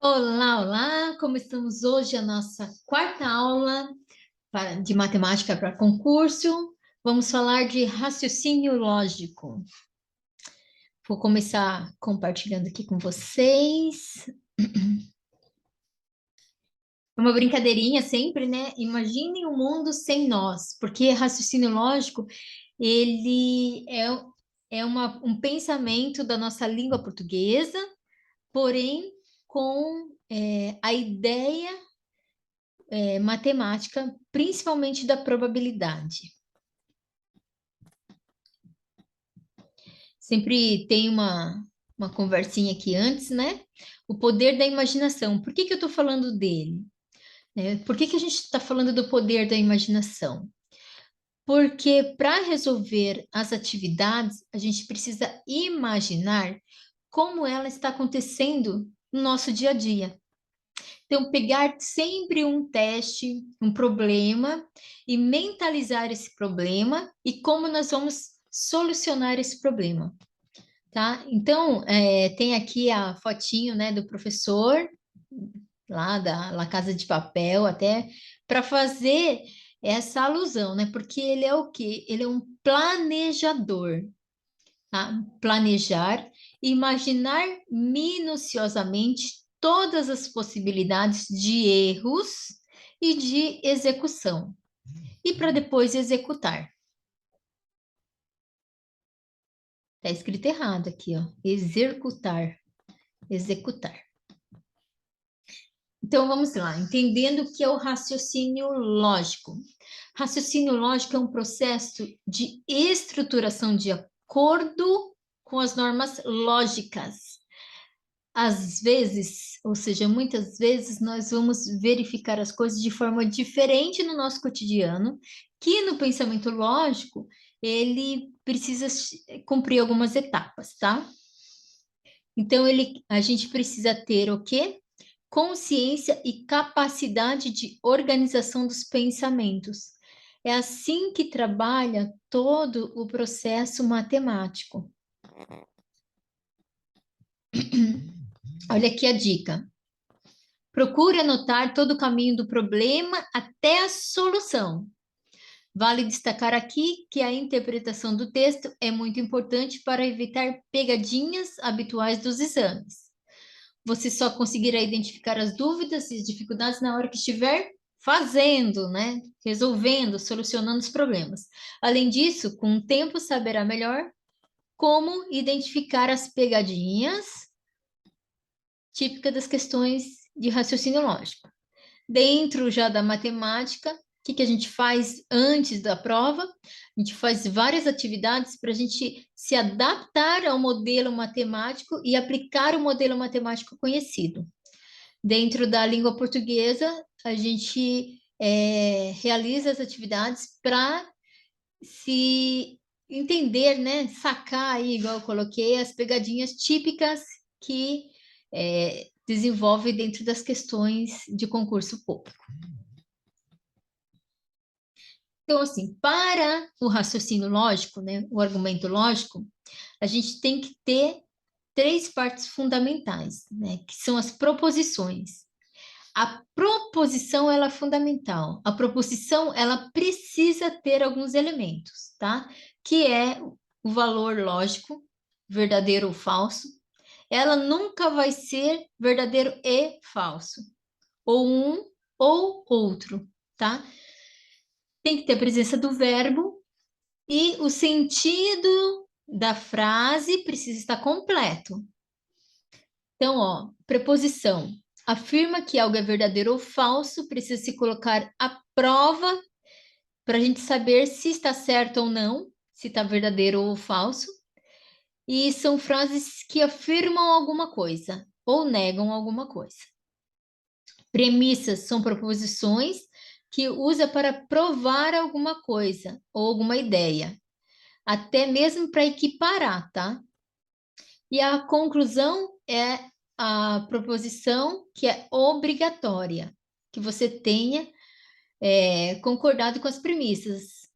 Olá, olá! Como estamos hoje? A nossa quarta aula de matemática para concurso. Vamos falar de raciocínio lógico. Vou começar compartilhando aqui com vocês. É uma brincadeirinha sempre, né? Imaginem um mundo sem nós, porque raciocínio lógico, ele é um pensamento da nossa língua portuguesa, porém com a ideia matemática, principalmente da probabilidade. Sempre tem uma conversinha aqui antes, né? O poder da imaginação. Por que que eu estou falando dele? Por que que a gente está falando do poder da imaginação? Porque para resolver as atividades, a gente precisa imaginar como ela está acontecendo no nosso dia a dia. Então, pegar sempre um teste, um problema e mentalizar esse problema e como nós vamos solucionar esse problema, tá? Então, tem aqui a fotinho, né, do professor lá da La Casa de Papel, até para fazer essa alusão, né? Porque ele é o quê? Ele é um planejador, tá? Planejar, imaginar minuciosamente todas as possibilidades de erros e de execução, e para depois executar. Está escrito errado aqui, ó. Executar. Executar. Então vamos lá, entendendo o que é o raciocínio lógico. Raciocínio lógico é um processo de estruturação de acordo com as normas lógicas. Às vezes, ou seja, muitas vezes, nós vamos verificar as coisas de forma diferente no nosso cotidiano, que no pensamento lógico, ele precisa cumprir algumas etapas, tá? Então, a gente precisa ter o quê? Consciência e capacidade de organização dos pensamentos. É assim que trabalha todo o processo matemático. Olha aqui a dica. Procure anotar todo o caminho do problema até a solução. Vale destacar aqui que a interpretação do texto é muito importante para evitar pegadinhas habituais dos exames. Você só conseguirá identificar as dúvidas e as dificuldades na hora que estiver fazendo, né? Resolvendo, solucionando os problemas. Além disso, com o tempo saberá melhor como identificar as pegadinhas típicas das questões de raciocínio lógico. Dentro já da matemática, o que que a gente faz antes da prova? A gente faz várias atividades para a gente se adaptar ao modelo matemático e aplicar o modelo matemático conhecido. Dentro da língua portuguesa, a gente realiza as atividades para se entender, né? Sacar aí, igual eu coloquei, as pegadinhas típicas que desenvolve dentro das questões de concurso público. Então, assim, para o raciocínio lógico, né, o argumento lógico, a gente tem que ter três partes fundamentais, né, que são as proposições. A proposição, ela é fundamental. A proposição, ela precisa ter alguns elementos, tá? Que é o valor lógico, verdadeiro ou falso. Ela nunca vai ser verdadeiro e falso, ou um ou outro, tá? Tem que ter a presença do verbo e o sentido da frase precisa estar completo. Então, ó, preposição. Afirma que algo é verdadeiro ou falso, precisa se colocar à prova para a gente saber se está certo ou não, se está verdadeiro ou falso. E são frases que afirmam alguma coisa ou negam alguma coisa. Premissas são proposições que usa para provar alguma coisa ou alguma ideia, até mesmo para equiparar, tá? E a conclusão é a proposição que é obrigatória, que você tenha concordado com as premissas,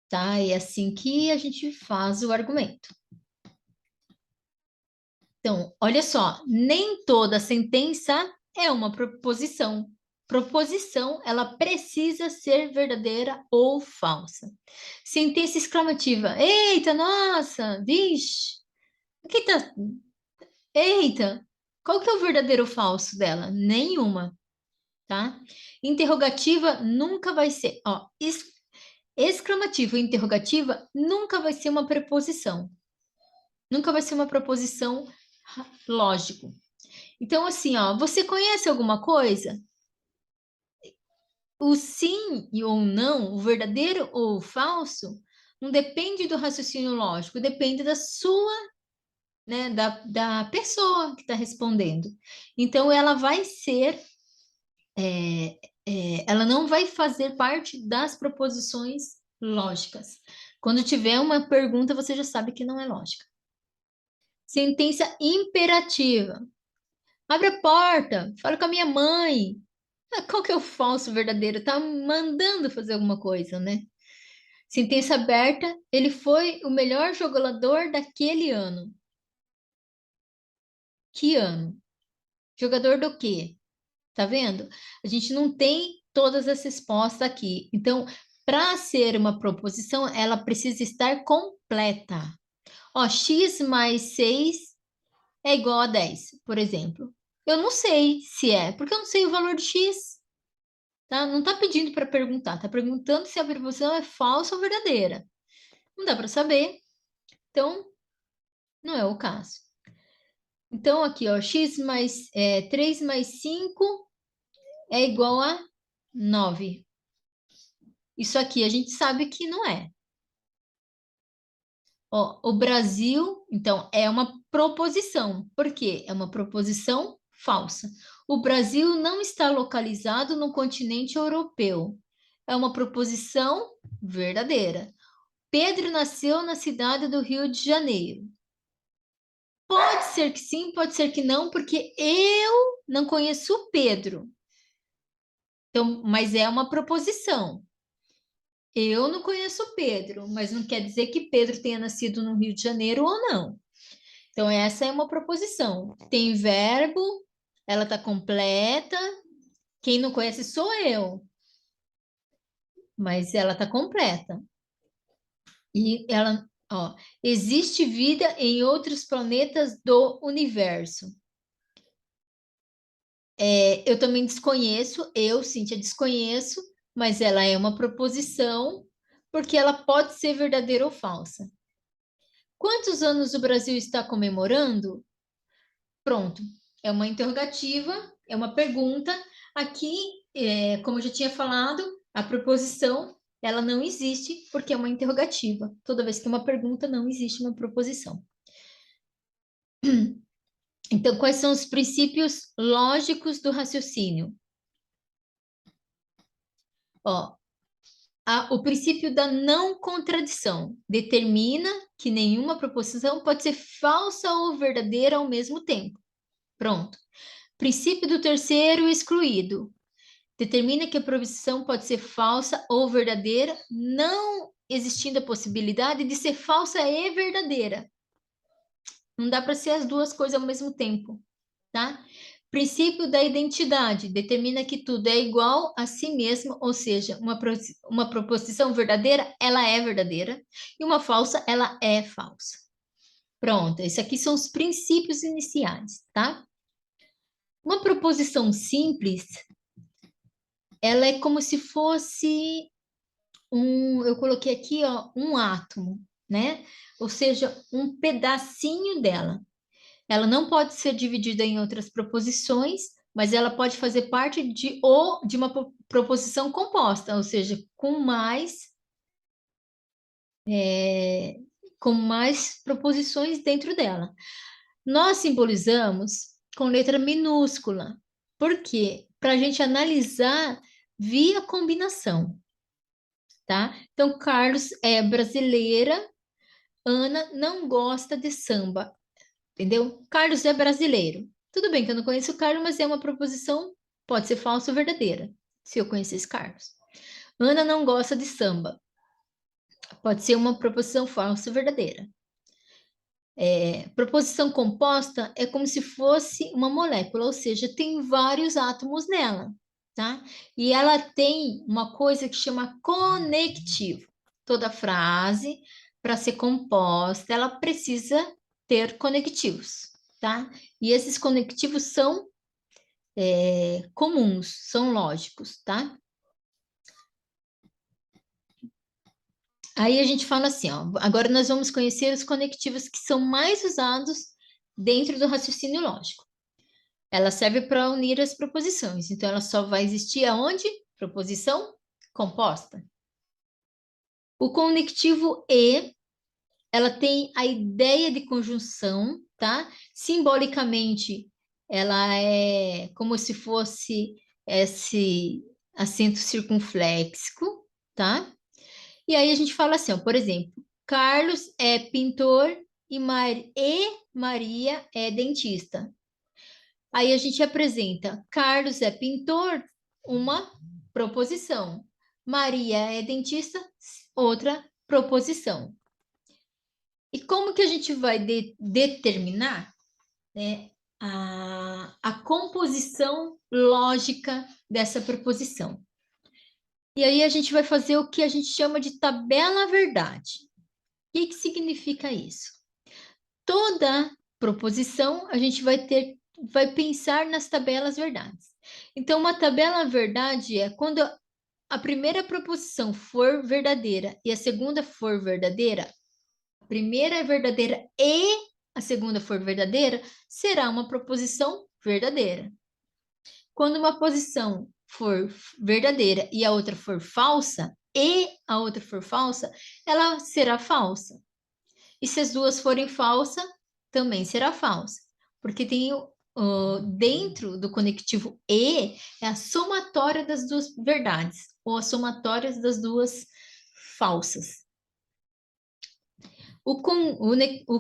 tá? É assim que a gente faz o argumento. Então, olha só, nem toda sentença é uma proposição. Proposição, ela precisa ser verdadeira ou falsa. Sentença exclamativa. Eita, nossa, vixe. O que tá... Eita, qual que é o verdadeiro ou falso dela? Nenhuma, tá? Interrogativa nunca vai ser, ó, exclamativa e interrogativa nunca vai ser uma preposição. Nunca vai ser uma proposição lógico. Então, assim, ó, você conhece alguma coisa? O sim e ou não, o verdadeiro ou o falso, não depende do raciocínio lógico, depende da sua, né, da pessoa que está respondendo. Então, ela vai ser, ela não vai fazer parte das proposições lógicas. Quando tiver uma pergunta, você já sabe que não é lógica. Sentença imperativa. Abre a porta, fala com a minha mãe. Ah, qual que é o falso verdadeiro? Tá mandando fazer alguma coisa, né? Sentença aberta, ele foi o melhor jogador daquele ano. Que ano? Jogador do quê? Tá vendo? A gente não tem todas as respostas aqui. Então, para ser uma proposição, ela precisa estar completa. Ó, x mais 6 é igual a 10, por exemplo. Eu não sei se é, porque eu não sei o valor de x. Tá? Não está pedindo para perguntar, está perguntando se a proposição é falsa ou verdadeira. Não dá para saber, então não é o caso. Então, aqui, ó, 3 mais 5 é igual a 9. Isso aqui a gente sabe que não é. Ó, o Brasil, então, é uma proposição. Por quê? É uma proposição falsa. O Brasil não está localizado no continente europeu. É uma proposição verdadeira. Pedro nasceu na cidade do Rio de Janeiro. Pode ser que sim, pode ser que não, porque eu não conheço o Pedro. Então, mas é uma proposição. Eu não conheço o Pedro, mas não quer dizer que Pedro tenha nascido no Rio de Janeiro ou não. Então, essa é uma proposição. Tem verbo, ela está completa. Quem não conhece sou eu, mas ela está completa. E ela, ó, existe vida em outros planetas do universo. Eu também desconheço, eu, Cíntia, desconheço, mas ela é uma proposição, porque ela pode ser verdadeira ou falsa. Quantos anos o Brasil está comemorando? Pronto, é uma interrogativa, é uma pergunta. Aqui, como eu já tinha falado, a proposição, ela não existe porque é uma interrogativa. Toda vez que é uma pergunta, não existe uma proposição. Então, quais são os princípios lógicos do raciocínio? Ó, o princípio da não contradição determina que nenhuma proposição pode ser falsa ou verdadeira ao mesmo tempo. Pronto. Princípio do terceiro excluído determina que a proposição pode ser falsa ou verdadeira, não existindo a possibilidade de ser falsa e verdadeira. Não dá para ser as duas coisas ao mesmo tempo, tá? Princípio da identidade determina que tudo é igual a si mesmo, ou seja, uma proposição verdadeira, ela é verdadeira, e uma falsa, ela é falsa. Pronto, esses aqui são os princípios iniciais, tá? Uma proposição simples, ela é como se fosse eu coloquei aqui, ó, um átomo, né? Ou seja, um pedacinho dela. Ela não pode ser dividida em outras proposições, mas ela pode fazer parte de uma proposição composta, ou seja, é, com mais proposições dentro dela. Nós simbolizamos com letra minúscula. Por quê? Para a gente analisar via combinação, tá? Então, Carlos é brasileira, Ana não gosta de samba. Entendeu? Carlos é brasileiro. Tudo bem que eu não conheço o Carlos, mas é uma proposição, pode ser falsa ou verdadeira, se eu conhecesse Carlos. Ana não gosta de samba. Pode ser uma proposição falsa ou verdadeira. Proposição composta é como se fosse uma molécula, ou seja, tem vários átomos nela, tá? E ela tem uma coisa que chama conectivo. Toda frase, para ser composta, ela precisa ter conectivos, tá? E esses conectivos são comuns, são lógicos, tá? Aí a gente fala assim, ó, agora nós vamos conhecer os conectivos que são mais usados dentro do raciocínio lógico. Ela serve para unir as proposições, então ela só vai existir aonde? Proposição composta. O conectivo e, ela tem a ideia de conjunção, tá? Simbolicamente, ela é como se fosse esse acento circunflexo, tá? E aí a gente fala assim, ó, por exemplo, Carlos é pintor e Maria é dentista. Aí a gente apresenta Carlos é pintor, uma proposição. Maria é dentista, outra proposição. E como que a gente vai determinar, né, a composição lógica dessa proposição? E aí a gente vai fazer o que a gente chama de tabela verdade. O que significa isso? Toda proposição a gente vai pensar nas tabelas verdades. Então, uma tabela verdade é quando a primeira proposição for verdadeira e a segunda for verdadeira, a primeira é verdadeira e a segunda for verdadeira, será uma proposição verdadeira. Quando uma posição for verdadeira e a outra for falsa, ela será falsa. E se as duas forem falsas, também será falsa. Porque tem dentro do conectivo e é a somatória das duas verdades, ou a somatória das duas falsas. O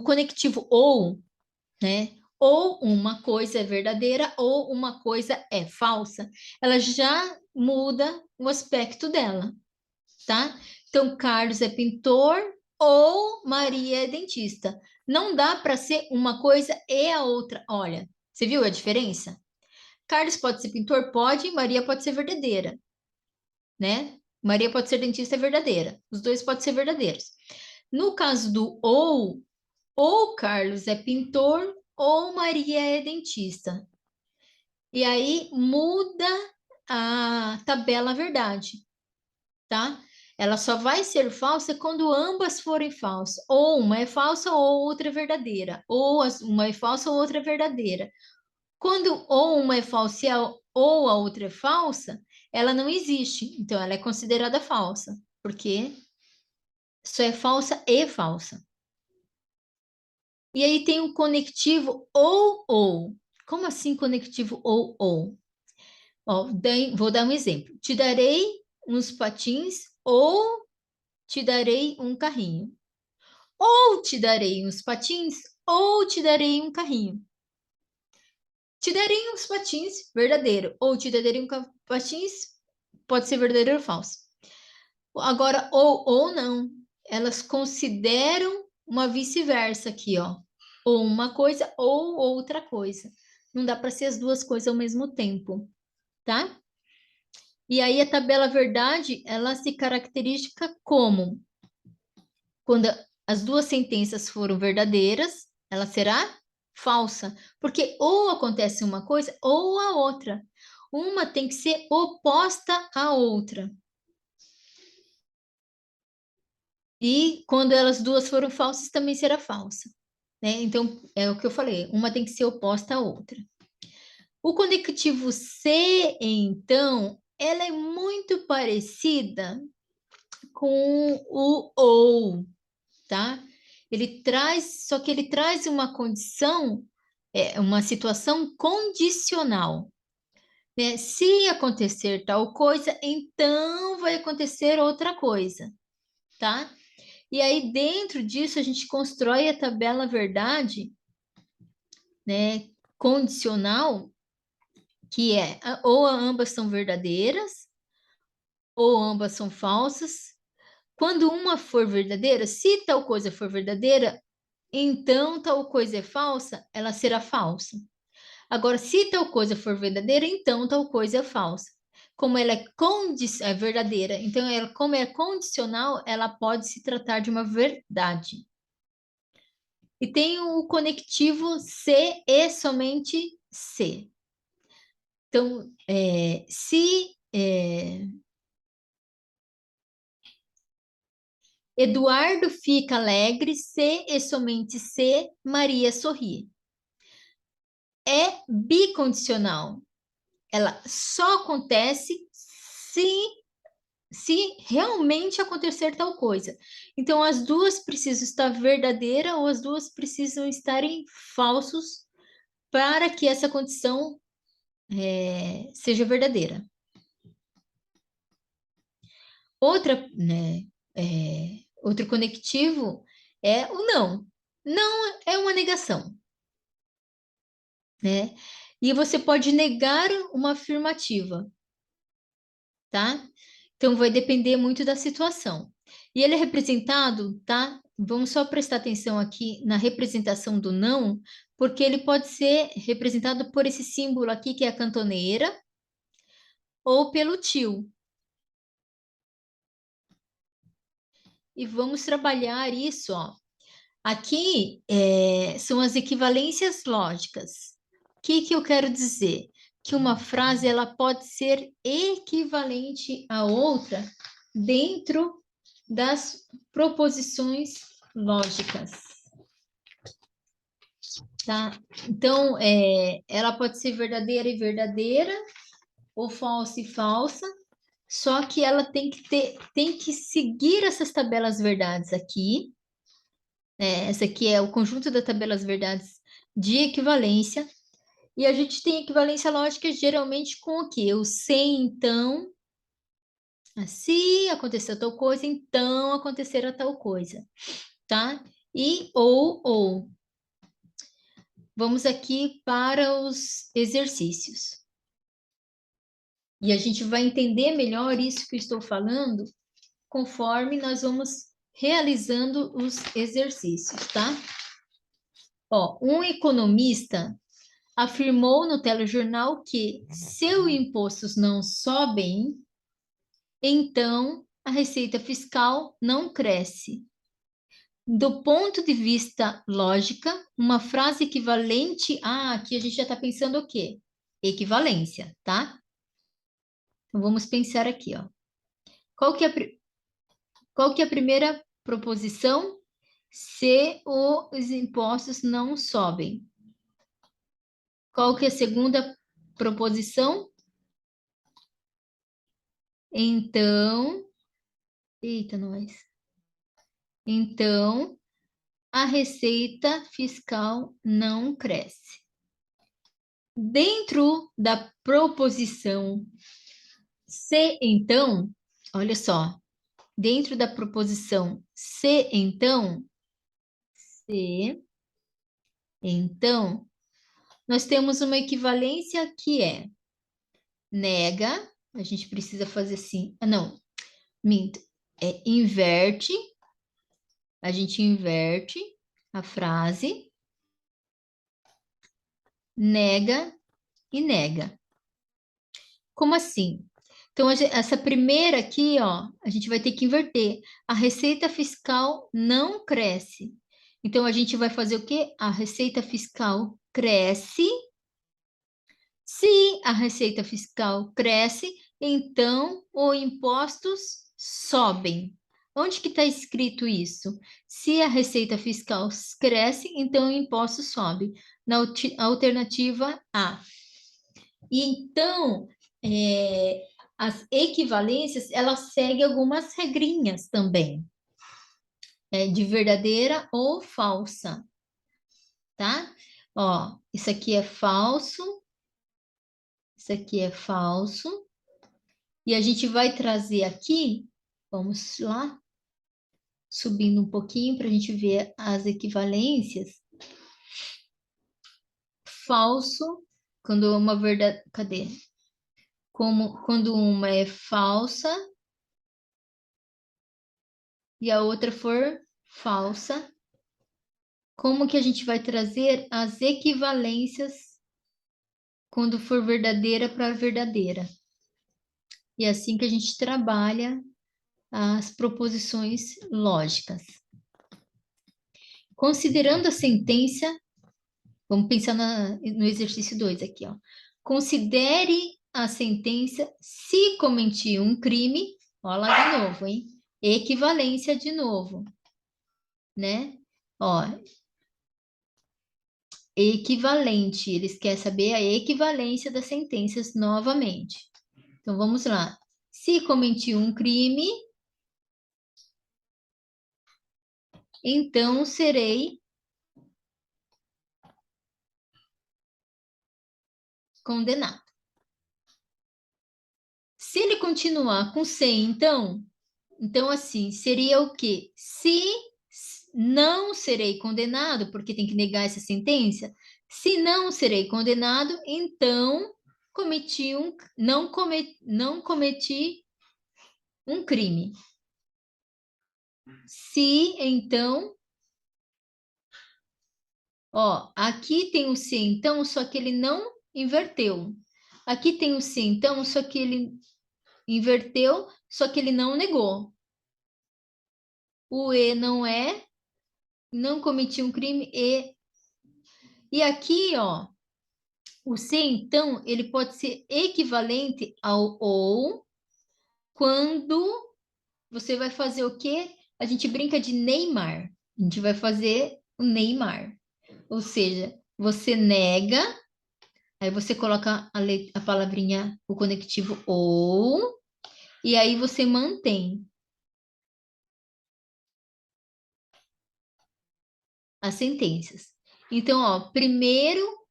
conectivo ou, né? Ou uma coisa é verdadeira ou uma coisa é falsa, ela já muda o aspecto dela, tá? Então, Carlos é pintor ou Maria é dentista. Não dá para ser uma coisa e a outra. Olha, você viu a diferença? Carlos pode ser pintor? Pode, Maria pode ser verdadeira, né? Maria pode ser dentista, é verdadeira. Os dois podem ser verdadeiros. No caso do ou Carlos é pintor ou Maria é dentista. E aí muda a tabela verdade, tá? Ela só vai ser falsa quando ambas forem falsas. Ou uma é falsa ou outra é verdadeira. Ou uma é falsa ou outra é verdadeira. Quando ou uma é falsa ou a outra é falsa, ela não existe. Então, ela é considerada falsa, porque só é falsa e falsa. E aí tem o conectivo ou. Como assim conectivo ou? Ó, vou dar um exemplo. Te darei uns patins ou te darei um carrinho. Ou te darei uns patins ou te darei um carrinho. Te darei uns patins, verdadeiro. Ou te darei um patins, pode ser verdadeiro ou falso. Agora, ou não. Elas consideram uma vice-versa aqui, ó. Ou uma coisa ou outra coisa. Não dá para ser as duas coisas ao mesmo tempo, tá? E aí a tabela verdade, ela se caracteriza como quando as duas sentenças foram verdadeiras, ela será falsa, porque ou acontece uma coisa ou a outra. Uma tem que ser oposta à outra. E quando elas duas foram falsas, também será falsa, né? Então, é o que eu falei, uma tem que ser oposta à outra. O conectivo C, então, ela é muito parecida com o ou, tá? Ele traz, só que ele traz uma condição, uma situação condicional, né? Se acontecer tal coisa, então vai acontecer outra coisa, tá? E aí, dentro disso, a gente constrói a tabela verdade, né, condicional, que é ou ambas são verdadeiras, ou ambas são falsas. Quando uma for verdadeira, se tal coisa for verdadeira, então tal coisa é falsa, ela será falsa. Agora, se tal coisa for verdadeira, então tal coisa é falsa. Como ela é verdadeira, então ela, como é condicional, ela pode se tratar de uma verdade. E tem o conectivo se e somente se. Então, se Eduardo fica alegre se e somente se Maria sorri. É bicondicional. Ela só acontece se realmente acontecer tal coisa. Então, as duas precisam estar verdadeira ou as duas precisam estarem falsos para que essa condição seja verdadeira. Outro conectivo é o não. Não é uma negação, né? E você pode negar uma afirmativa, tá? Então vai depender muito da situação. E ele é representado, tá? Vamos só prestar atenção aqui na representação do não, porque ele pode ser representado por esse símbolo aqui, que é a cantoneira, ou pelo tio. E vamos trabalhar isso, ó. Aqui são as equivalências lógicas. O que que eu quero dizer? Que uma frase ela pode ser equivalente à outra dentro das proposições lógicas, tá? Então, ela pode ser verdadeira e verdadeira, ou falsa e falsa, só que ela tem que seguir essas tabelas verdades aqui. Essa aqui é o conjunto das tabelas verdades de equivalência. E a gente tem equivalência lógica geralmente com o quê? O se, então, se acontecer tal coisa, então acontecerá tal coisa, tá? E ou. Vamos aqui para os exercícios. E a gente vai entender melhor isso que eu estou falando conforme nós vamos realizando os exercícios, tá? Ó, um economista afirmou no telejornal que se os impostos não sobem, então a receita fiscal não cresce. Do ponto de vista lógica, uma frase equivalente aqui a gente já está pensando o quê? Equivalência, tá? Então vamos pensar aqui, ó. Qual que é qual que é a primeira proposição? Se os impostos não sobem. Qual que é a segunda proposição? Então, eita, nós. Então, a receita fiscal não cresce. Dentro da proposição se então, olha só, dentro da proposição se então, nós temos uma equivalência que é nega, a gente precisa fazer assim, não, minto, inverte, a gente inverte a frase, nega e nega. Como assim? Então, essa primeira aqui, ó, a gente vai ter que inverter. A receita fiscal não cresce. Então, a gente vai fazer o quê? A receita fiscal cresce. Se a receita fiscal cresce, então os impostos sobem. Onde que está escrito isso? Se a receita fiscal cresce, então o imposto sobe. Na alternativa A. E então, as equivalências, elas seguem algumas regrinhas também, de verdadeira ou falsa, tá? Ó, isso aqui é falso, isso aqui é falso, e a gente vai trazer aqui, vamos lá, subindo um pouquinho para a gente ver as equivalências. Falso, quando uma verdade, cadê? Quando uma é falsa e a outra for falsa, como que a gente vai trazer as equivalências quando for verdadeira para verdadeira. E é assim que a gente trabalha as proposições lógicas. Considerando a sentença, vamos pensar no exercício 2 aqui, ó. Considere a sentença se cometi um crime, ó lá de novo, hein? Equivalência de novo, né? Ó, equivalente, eles querem saber a equivalência das sentenças novamente. Então vamos lá. Se cometi um crime, então serei condenado. Se ele continuar com sem, então assim, seria o quê? Se não serei condenado, porque tem que negar essa sentença. Se não serei condenado, então não cometi um crime. Se então, ó, aqui tem o se então, só que ele não inverteu. Aqui tem o se então, só que ele inverteu, só que ele não negou. O e não é, não cometi um crime e aqui, ó, o se então, ele pode ser equivalente ao ou quando você vai fazer o quê? A gente brinca de Neymar. A gente vai fazer o Neymar. Ou seja, você nega, aí você coloca a palavrinha, o conectivo ou, e aí você mantém as sentenças. Então, ó, primeiro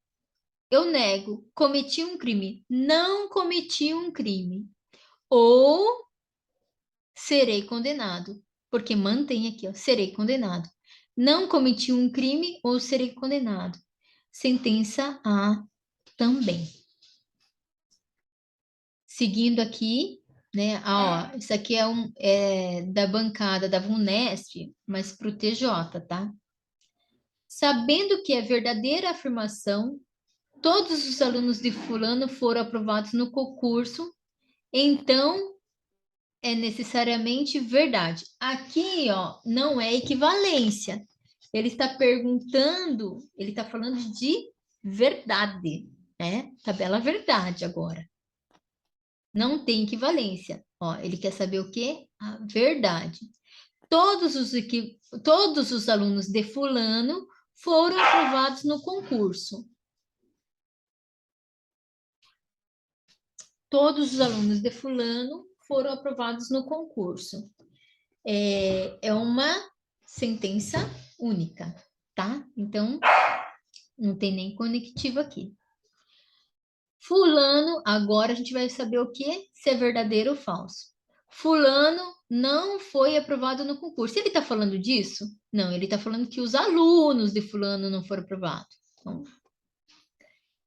eu nego, cometi um crime, não cometi um crime, ou serei condenado, porque mantém aqui, ó, serei condenado. Não cometi um crime ou serei condenado. Sentença A também. Seguindo aqui, né? Ó, isso aqui é da bancada da VUNESP, mas para o TJ, tá? Sabendo que é verdadeira afirmação, todos os alunos de fulano foram aprovados no concurso, então é necessariamente verdade. Aqui, ó, não é equivalência. Ele está perguntando, ele está falando de verdade, né? Tabela verdade agora. Não tem equivalência. Ó, ele quer saber o quê? A verdade. Todos os alunos de fulano foram aprovados no concurso. Todos os alunos de fulano foram aprovados no concurso. É uma sentença única, tá? Então, não tem nem conectivo aqui. Fulano, agora a gente vai saber o que? Se é verdadeiro ou falso. Fulano não foi aprovado no concurso. Ele está falando disso? Não, ele está falando que os alunos de Fulano não foram aprovados. Então,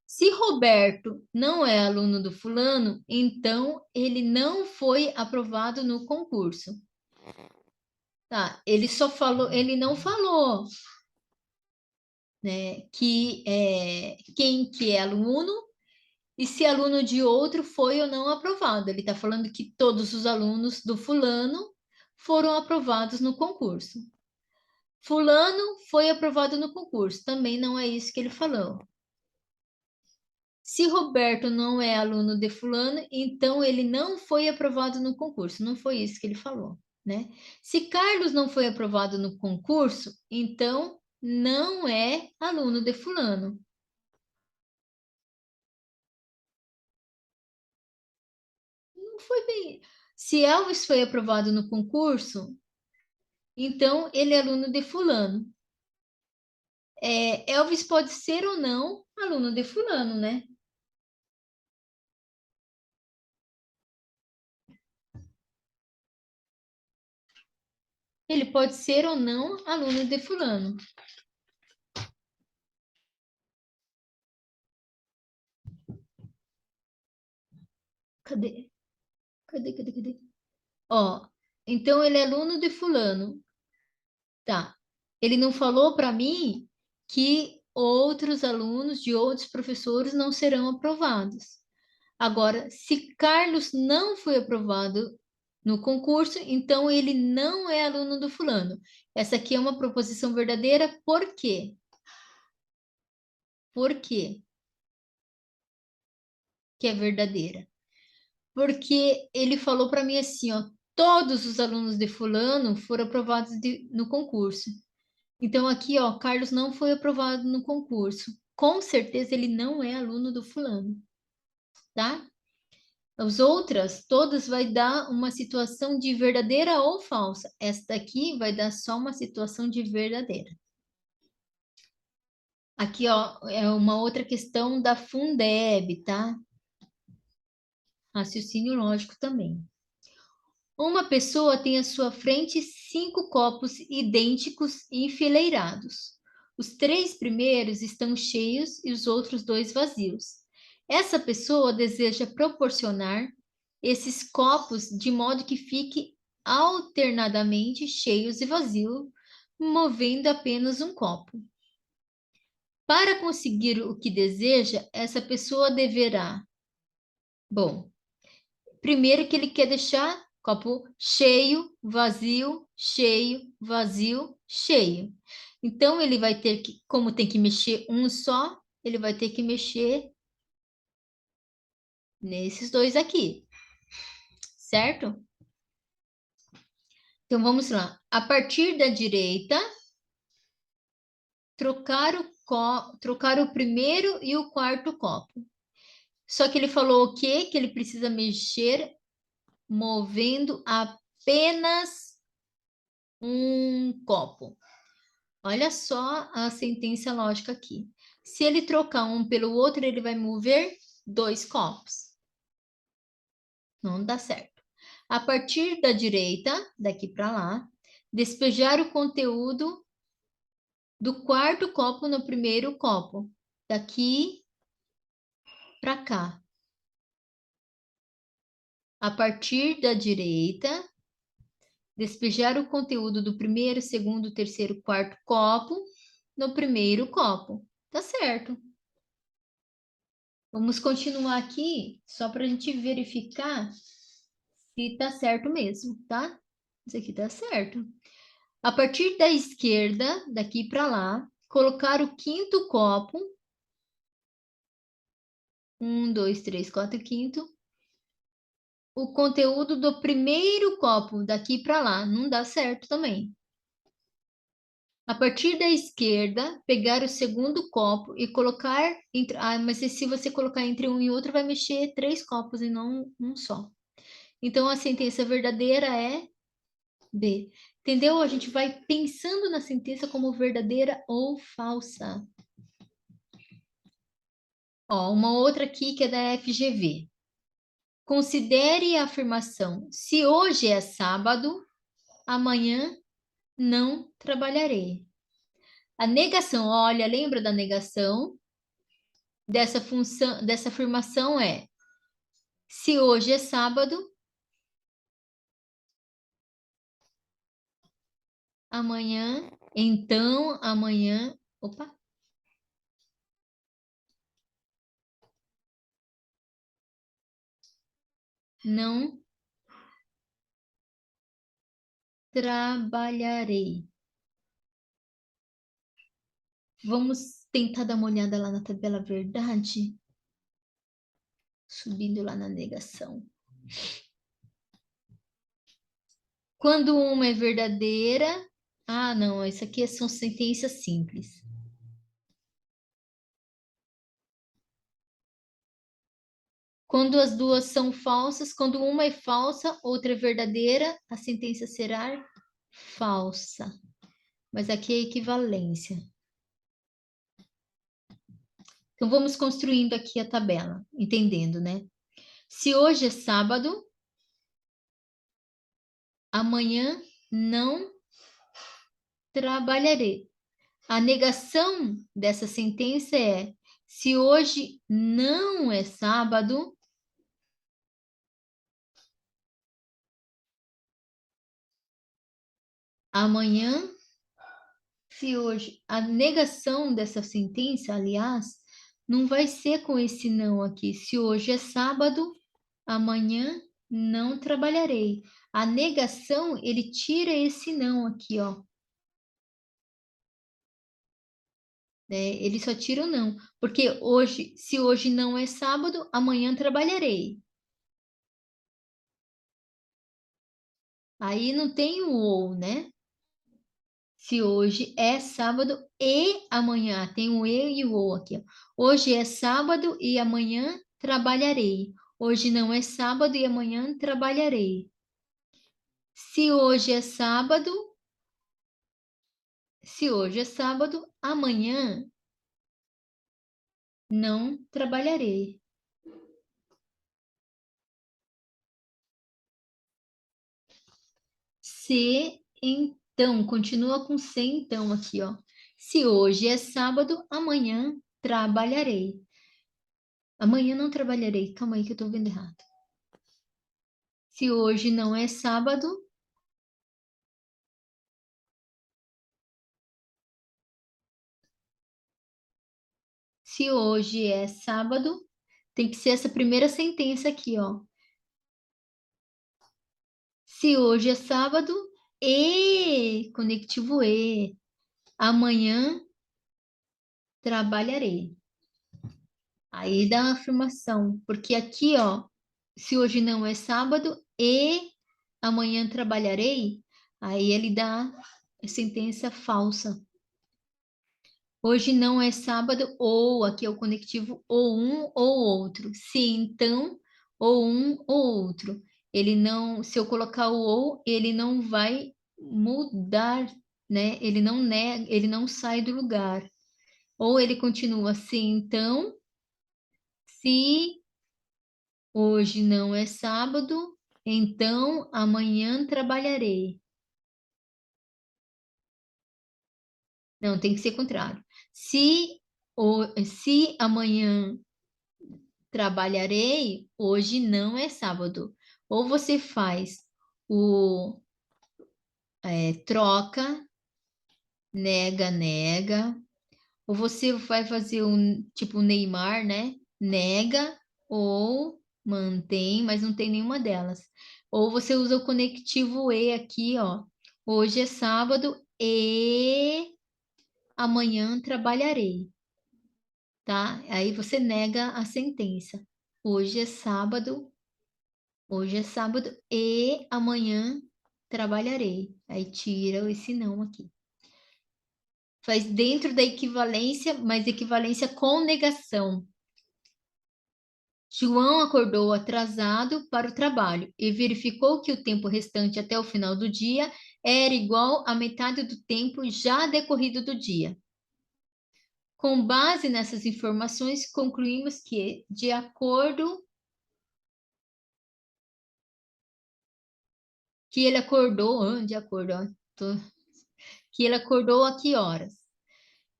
se Roberto não é aluno do Fulano, então ele não foi aprovado no concurso. Tá, ele só falou, ele não falou, né, quem que é aluno e se aluno de outro foi ou não aprovado. Ele está falando que todos os alunos do fulano foram aprovados no concurso. Fulano foi aprovado no concurso. Também não é isso que ele falou. Se Roberto não é aluno de fulano, então ele não foi aprovado no concurso. Não foi isso que ele falou, né? Se Carlos não foi aprovado no concurso, então não é aluno de fulano. Não foi bem. Se Elvis foi aprovado no concurso, então ele é aluno de fulano. Elvis pode ser ou não aluno de fulano, né? Ele pode ser ou não aluno de fulano. Cadê? Cadê? Ó, então ele é aluno de fulano. Tá. Ele não falou para mim que outros alunos de outros professores não serão aprovados. Agora, se Carlos não foi aprovado no concurso, então ele não é aluno do fulano. Essa aqui é uma proposição verdadeira, por quê? Por quê que é verdadeira? Porque ele falou para mim assim, ó, todos os alunos de fulano foram aprovados no concurso. Então aqui, ó, Carlos não foi aprovado no concurso. Com certeza ele não é aluno do fulano, tá? As outras, todas vai dar uma situação de verdadeira ou falsa. Esta aqui vai dar só uma situação de verdadeira. Aqui, ó, é uma outra questão da Fundeb, tá? Raciocínio lógico também. Uma pessoa tem à sua frente 5 copos idênticos e enfileirados. Os 3 primeiros estão cheios e os outros 2 vazios. Essa pessoa deseja proporcionar esses copos de modo que fique alternadamente cheios e vazios, movendo apenas um copo. Para conseguir o que deseja, essa pessoa deverá. Bom, primeiro que ele quer deixar copo cheio, vazio, cheio, vazio, cheio. Então ele vai ter que, como tem que mexer um só, ele vai ter que mexer nesses 2 aqui, certo? Então vamos lá. A partir da direita, trocar o primeiro e o quarto copo. Só que ele falou o quê? Que ele precisa mexer movendo apenas um copo. Olha só a sentença lógica aqui. Se ele trocar um pelo outro, ele vai mover 2 copos. Não dá certo. A partir da direita, daqui para lá, despejar o conteúdo do quarto copo no primeiro copo. Daqui para cá. A partir da direita, despejar o conteúdo do primeiro, segundo, terceiro, quarto copo no primeiro copo. Tá certo. Vamos continuar aqui, só para a gente verificar se tá certo mesmo, tá? Isso aqui tá certo. A partir da esquerda, daqui para lá, colocar o quinto copo. 1, 2, 3, 4, quinto. O conteúdo do primeiro copo, daqui para lá. Não dá certo também. A partir da esquerda, pegar o segundo copo e colocar entre. Ah, mas se você colocar entre um e outro, vai mexer 3 copos e não um só. Então a sentença verdadeira é B. Entendeu? A gente vai pensando na sentença como verdadeira ou falsa. Ó, uma outra aqui que é da FGV. Considere a afirmação: se hoje é sábado, amanhã não trabalharei. A negação, olha, lembra da negação? Dessa função, dessa afirmação é: se hoje é sábado, amanhã, então amanhã, opa, não trabalharei. Vamos tentar dar uma olhada lá na tabela verdade, subindo lá na negação. Quando uma é verdadeira, ah, não, isso aqui são sentenças simples. Quando as duas são falsas, quando uma é falsa, outra é verdadeira, a sentença será falsa. Mas aqui é equivalência. Então vamos construindo aqui a tabela, entendendo, né? Se hoje é sábado, amanhã não trabalharei. A negação dessa sentença é: se hoje não é sábado, amanhã Se hoje, a negação dessa sentença, aliás, não vai ser com esse não aqui. Se hoje é sábado, amanhã não trabalharei. A negação, ele tira esse não aqui, ó. Ele só tira o não. Porque hoje, se hoje não é sábado, amanhã trabalharei. Aí não tem o ou, né? Se hoje é sábado e amanhã, tem o e e o ou aqui, ó. Hoje é sábado e amanhã trabalharei. Hoje não é sábado e amanhã trabalharei. Se hoje é sábado, se hoje é sábado, amanhã não trabalharei. Se então, continua com se então aqui, ó. Se hoje é sábado, amanhã trabalharei. Amanhã não trabalharei. Calma aí que eu tô vendo errado. Se hoje não é sábado, se hoje é sábado, tem que ser essa primeira sentença aqui, ó. Se hoje é sábado conectivo amanhã trabalharei. Aí dá a afirmação, porque aqui, ó, se hoje não é sábado e amanhã trabalharei, aí ele dá a sentença falsa. Hoje não é sábado, ou aqui é o conectivo ou um ou outro. Se então, ou um ou outro. Ele não, se eu colocar o ou, ele não vai mudar, né? Ele não sai do lugar. Ou ele continua assim, então, se hoje não é sábado, então amanhã trabalharei. Não, tem que ser contrário. Se amanhã trabalharei, hoje não é sábado. Ou você faz o troca, nega, nega, ou você vai fazer um tipo Neymar, né? Nega ou mantém, mas não tem nenhuma delas. Ou você usa o conectivo e aqui, ó. Hoje é sábado e amanhã trabalharei, tá? Aí você nega a sentença. Hoje é sábado. Hoje é sábado e amanhã trabalharei. Aí tira esse não aqui. Faz dentro da equivalência, mas equivalência com negação. João acordou atrasado para o trabalho e verificou que o tempo restante até o final do dia era igual à metade do tempo já decorrido do dia. Com base nessas informações, concluímos que, de acordo que ele acordou, de acordo, ó, que ele acordou a que horas?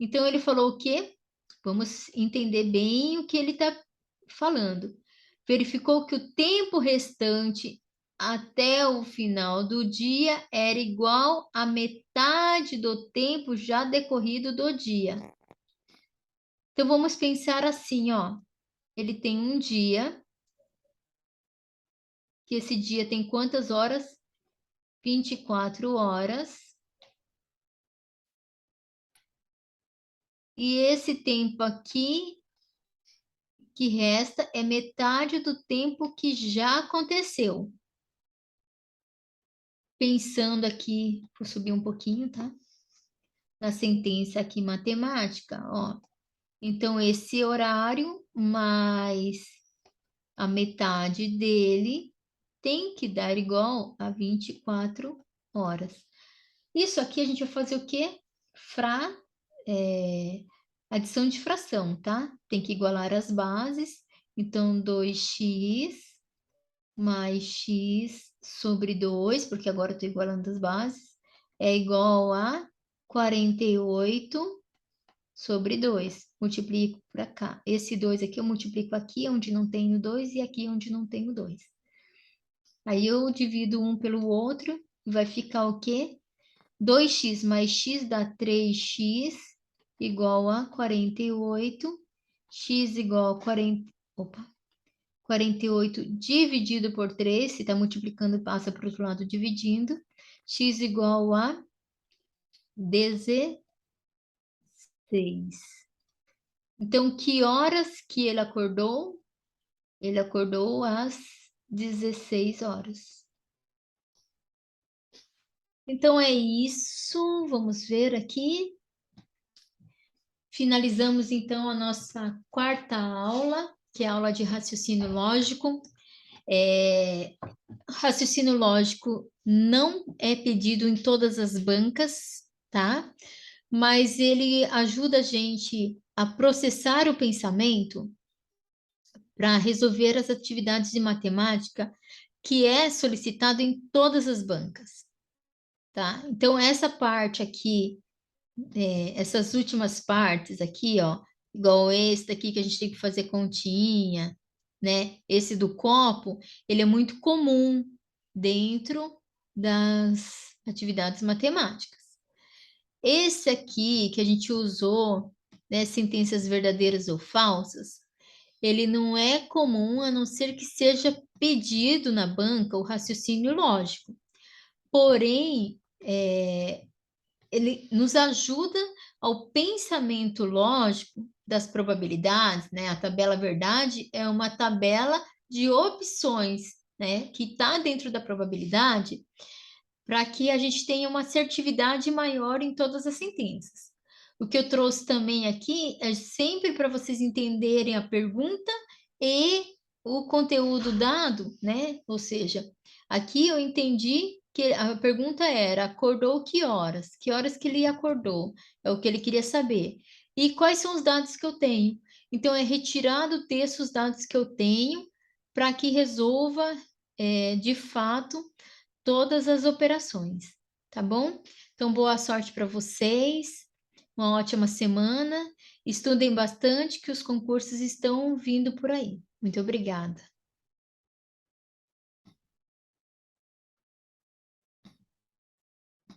Então ele falou o quê? Vamos entender bem o que ele está falando. Verificou que o tempo restante até o final do dia era igual à metade do tempo já decorrido do dia. Então vamos pensar assim, ó. Ele tem um dia, que esse dia tem quantas horas? 24 horas. E esse tempo aqui que resta é metade do tempo que já aconteceu. Pensando aqui, vou subir um pouquinho, tá? Na sentença aqui matemática, ó. Então, esse horário mais a metade dele tem que dar igual a 24 horas. Isso aqui a gente vai fazer o quê? É, adição de fração, tá? Tem que igualar as bases. Então, 2x mais x sobre 2, porque agora eu estou igualando as bases, é igual a 48 sobre 2. Multiplico para cá. Esse 2 aqui eu multiplico aqui onde não tenho 2 e aqui onde não tenho 2. Aí eu divido um pelo outro e vai ficar o quê? 2x mais x dá 3x igual a 48. X igual a 40, opa, 48 dividido por 3, se está multiplicando, passa para o outro lado dividindo. X igual a 16. Então, que horas que ele acordou? Ele acordou às 16 horas. Então, é isso. Vamos ver aqui. Finalizamos, então, a nossa quarta aula, que é a aula de raciocínio lógico. Raciocínio lógico não é pedido em todas as bancas, tá? Mas ele ajuda a gente a processar o pensamento para resolver as atividades de matemática que é solicitado em todas as bancas, tá? Então, essa parte aqui, essas últimas partes aqui, ó, igual esse daqui que a gente tem que fazer continha, né? Esse do copo, ele é muito comum dentro das atividades matemáticas. Esse aqui que a gente usou, né, sentenças verdadeiras ou falsas, ele não é comum a não ser que seja pedido na banca o raciocínio lógico. Porém, ele nos ajuda ao pensamento lógico das probabilidades, né? A tabela verdade é uma tabela de opções, né? Que está dentro da probabilidade para que a gente tenha uma assertividade maior em todas as sentenças. O que eu trouxe também aqui é sempre para vocês entenderem a pergunta e o conteúdo dado, né? Ou seja, aqui eu entendi que a pergunta era: acordou que horas? Que horas que ele acordou? É o que ele queria saber. E quais são os dados que eu tenho? Então, é retirar do texto os dados que eu tenho para que resolva, de fato, todas as operações, tá bom? Então, boa sorte para vocês, uma ótima semana. Estudem bastante, que os concursos estão vindo por aí. Muito obrigada.